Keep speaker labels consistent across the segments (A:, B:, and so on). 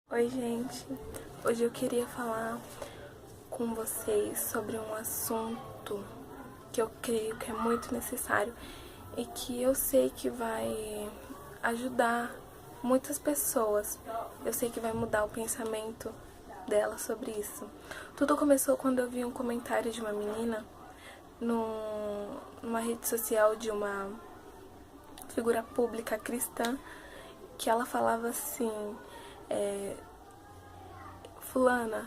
A: Oi, gente. Hoje eu queria falar com vocês sobre um assunto que eu creio que é muito necessário e que eu sei que vai ajudar muitas pessoas. Eu sei que vai mudar o pensamento dela sobre isso. Tudo começou quando eu vi um comentário de uma menina numa rede social de uma figura pública cristã, que ela falava assim: Fulana,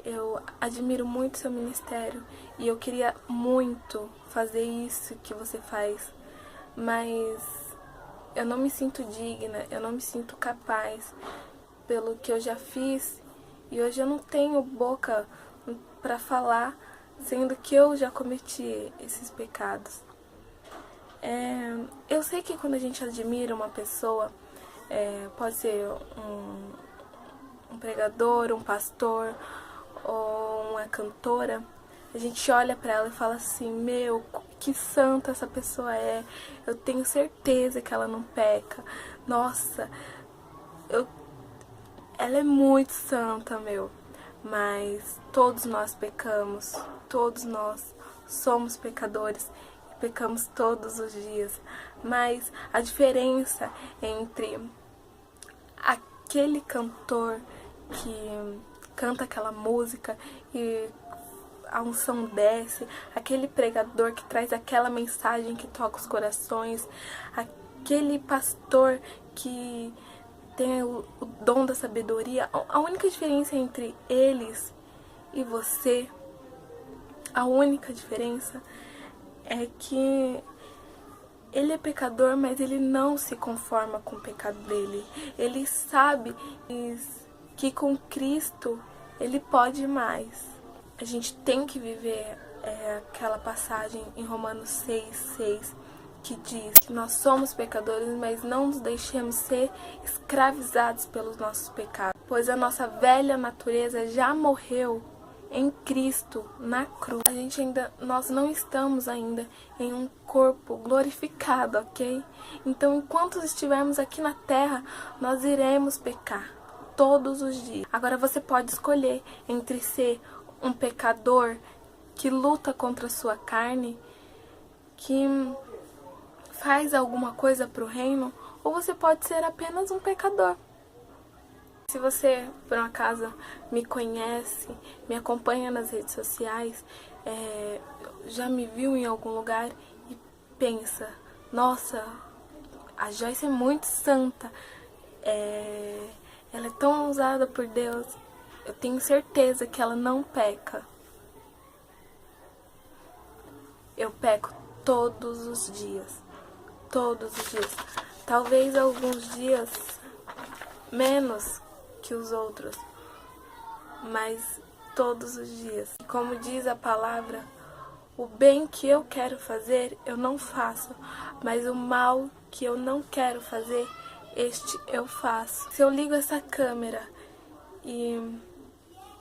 A: eu admiro muito seu ministério e eu queria muito fazer isso que você faz, mas eu não me sinto digna, eu não me sinto capaz pelo que eu já fiz e hoje eu não tenho boca para falar, sendo que eu já cometi esses pecados. Eu sei que quando a gente admira uma pessoa, pode ser um pregador, um pastor ou uma cantora, a gente olha pra ela e fala assim: meu, que santa essa pessoa é, eu tenho certeza que ela não peca, nossa, ela é muito santa, meu. Mas todos nós pecamos, todos nós somos pecadores e pecamos todos os dias. Mas a diferença entre aquele cantor que canta aquela música e a unção desce, aquele pregador que traz aquela mensagem que toca os corações, aquele pastor que tem o dom da sabedoria, a única diferença entre eles e você, a única diferença é que ele é pecador, mas ele não se conforma com o pecado dele. Ele sabe que com Cristo ele pode mais. A gente tem que viver aquela passagem em Romanos 6:6, que diz que nós somos pecadores, mas não nos deixemos ser escravizados pelos nossos pecados, pois a nossa velha natureza já morreu em Cristo, na cruz. Nós não estamos ainda em um corpo glorificado, ok? Então, enquanto estivermos aqui na terra, nós iremos pecar todos os dias. Agora, você pode escolher entre ser um pecador que luta contra a sua carne, que faz alguma coisa para o reino, ou você pode ser apenas um pecador. Se você, por um acaso, me conhece, me acompanha nas redes sociais, já me viu em algum lugar e pensa: nossa, a Joyce é muito santa, ela é tão usada por Deus, eu tenho certeza que ela não peca. Eu peco todos os dias, todos os dias. Talvez alguns dias menos que os outros, mas todos os dias. Como diz a palavra, o bem que eu quero fazer eu não faço, mas o mal que eu não quero fazer, este eu faço. Se eu ligo essa câmera e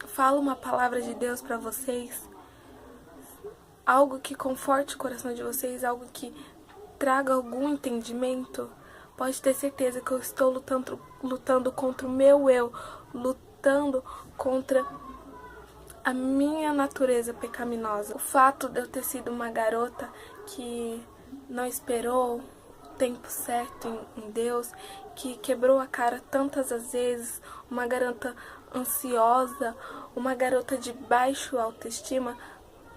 A: falo uma palavra de Deus para vocês, algo que conforte o coração de vocês, algo que traga algum entendimento, pode ter certeza que eu estou lutando contra o meu eu, lutando contra a minha natureza pecaminosa. O fato de eu ter sido uma garota que não esperou o tempo certo em Deus, que quebrou a cara tantas as vezes, uma garota ansiosa, uma garota de baixa autoestima,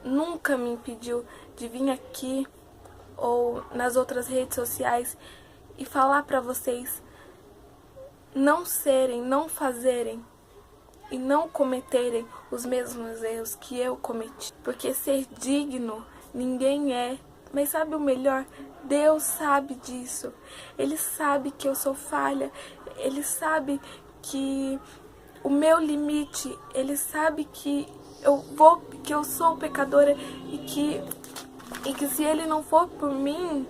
A: nunca me impediu de vir aqui ou nas outras redes sociais e falar para vocês não serem, não fazerem e não cometerem os mesmos erros que eu cometi. Porque ser digno ninguém é. Mas sabe o melhor? Deus sabe disso. Ele sabe que eu sou falha. Ele sabe que o meu limite, ele sabe que eu sou pecadora e que se ele não for por mim,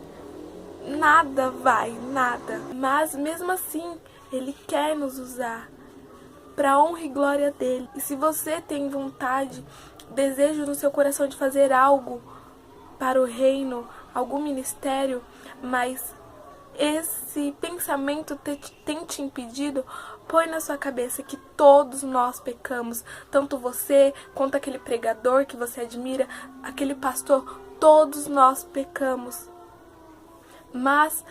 A: nada vai, nada. Mas mesmo assim, ele quer nos usar para honra e glória dele. E se você tem vontade, desejo no seu coração de fazer algo para o reino, algum ministério, mas esse pensamento tem te impedido, põe na sua cabeça que todos nós pecamos, tanto você quanto aquele pregador que você admira, aquele pastor, todos nós pecamos. Mas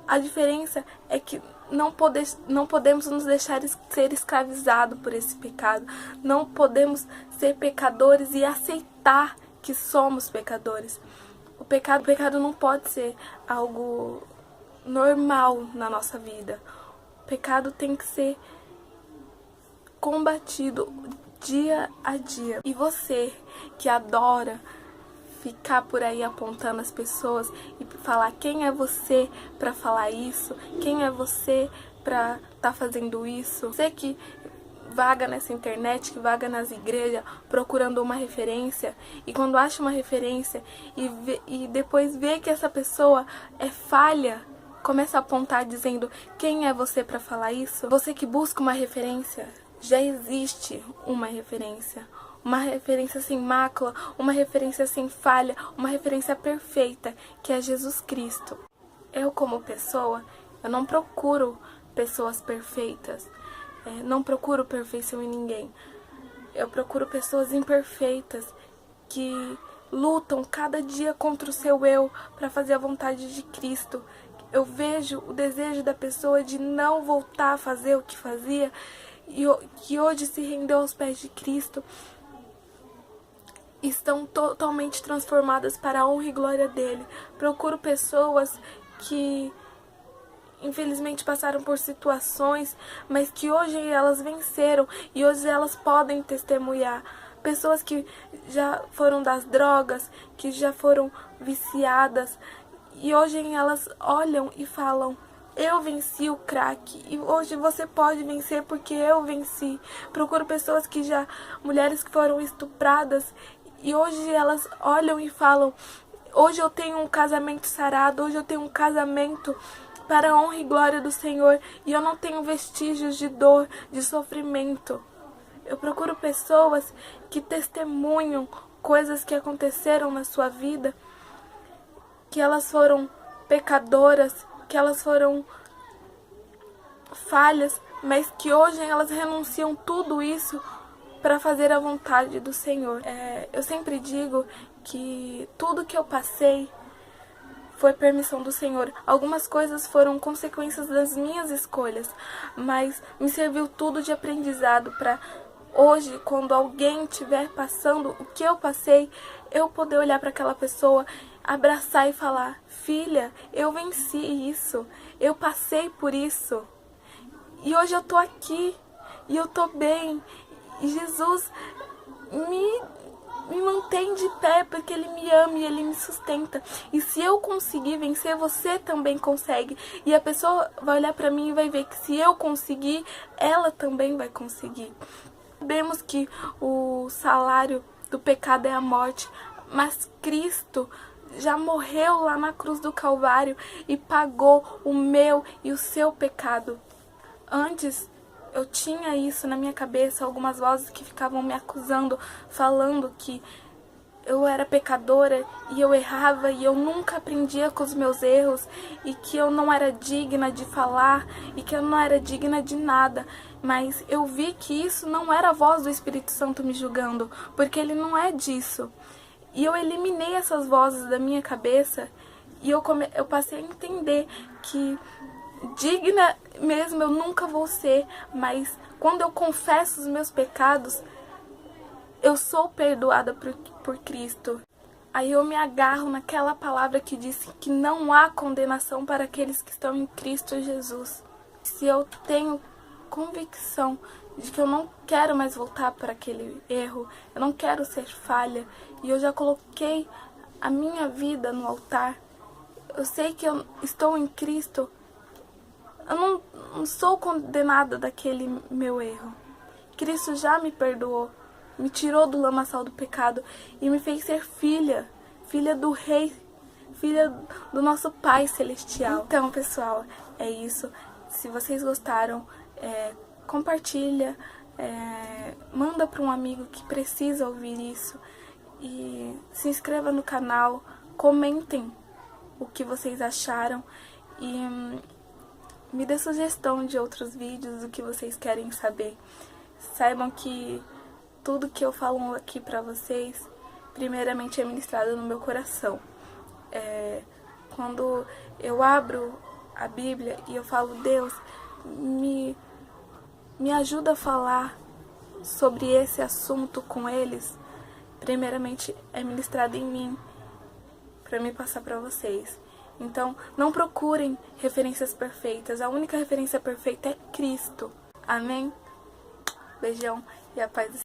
A: a diferença é que não podemos nos deixar ser escravizados por esse pecado. Não podemos ser pecadores e aceitar que somos pecadores. O pecado não pode ser algo normal na nossa vida. O pecado tem que ser combatido dia a dia. E você que adora ficar por aí apontando as pessoas e falar quem é você para falar isso, quem é você para tá fazendo isso, você que vaga nessa internet, que vaga nas igrejas procurando uma referência, e quando acha uma referência e depois vê que essa pessoa é falha, começa a apontar dizendo quem é você para falar isso. Você que busca uma referência, já existe uma referência sem mácula, uma referência sem falha, uma referência perfeita, que é Jesus Cristo. Eu, como pessoa, eu não procuro pessoas perfeitas, não procuro perfeição em ninguém. Eu procuro pessoas imperfeitas que lutam cada dia contra o seu eu para fazer a vontade de Cristo. Eu vejo o desejo da pessoa de não voltar a fazer o que fazia e que hoje se rendeu aos pés de Cristo. Estão totalmente transformadas para a honra e glória dele. Procuro pessoas que infelizmente passaram por situações, mas que hoje elas venceram e hoje elas podem testemunhar. Pessoas que já foram das drogas, que já foram viciadas, e hoje elas olham e falam: eu venci o crack, e hoje você pode vencer porque eu venci. Procuro pessoas mulheres que foram estupradas, e hoje elas olham e falam: hoje eu tenho um casamento sarado, hoje eu tenho um casamento para a honra e glória do Senhor, e eu não tenho vestígios de dor, de sofrimento. Eu procuro pessoas que testemunham coisas que aconteceram na sua vida, que elas foram pecadoras, que elas foram falhas, mas que hoje elas renunciam tudo isso para fazer a vontade do Senhor. Eu sempre digo que tudo que eu passei foi permissão do Senhor. Algumas coisas foram consequências das minhas escolhas, mas me serviu tudo de aprendizado para hoje, quando alguém estiver passando o que eu passei, eu poder olhar para aquela pessoa, abraçar e falar: filha, eu venci isso, eu passei por isso, e hoje eu tô aqui, e eu tô bem, e Jesus me mantém de pé porque Ele me ama e Ele me sustenta. E se eu conseguir vencer, você também consegue. E a pessoa vai olhar para mim e vai ver que se eu conseguir, ela também vai conseguir. Sabemos que o salário do pecado é a morte, mas Cristo já morreu lá na cruz do Calvário e pagou o meu e o seu pecado. Antes eu tinha isso na minha cabeça, algumas vozes que ficavam me acusando, falando que eu era pecadora e eu errava e eu nunca aprendia com os meus erros, e que eu não era digna de falar e que eu não era digna de nada. Mas eu vi que isso não era a voz do Espírito Santo me julgando, porque ele não é disso. E eu eliminei essas vozes da minha cabeça e eu passei a entender que digna mesmo eu nunca vou ser, mas quando eu confesso os meus pecados, eu sou perdoada por Cristo. Aí eu me agarro naquela palavra que diz que não há condenação para aqueles que estão em Cristo Jesus. Se eu tenho convicção de que eu não quero mais voltar para aquele erro, eu não quero ser falha, e eu já coloquei a minha vida no altar, eu sei que eu estou em Cristo, eu não sou condenada daquele meu erro. Cristo já me perdoou, me tirou do lamaçal do pecado e me fez ser filha do Rei, filha do nosso Pai Celestial. Então, pessoal, é isso. Se vocês gostaram, compartilha, manda para um amigo que precisa ouvir isso, e se inscreva no canal, comentem o que vocês acharam, E me dê sugestão de outros vídeos, do que vocês querem saber. Saibam que tudo que eu falo aqui pra vocês, primeiramente é ministrado no meu coração. Quando eu abro a Bíblia e eu falo, Deus, me ajuda a falar sobre esse assunto com eles, primeiramente é ministrado em mim, para me passar para vocês. Então, não procurem referências perfeitas, a única referência perfeita é Cristo. Amém? Beijão e a paz do Senhor.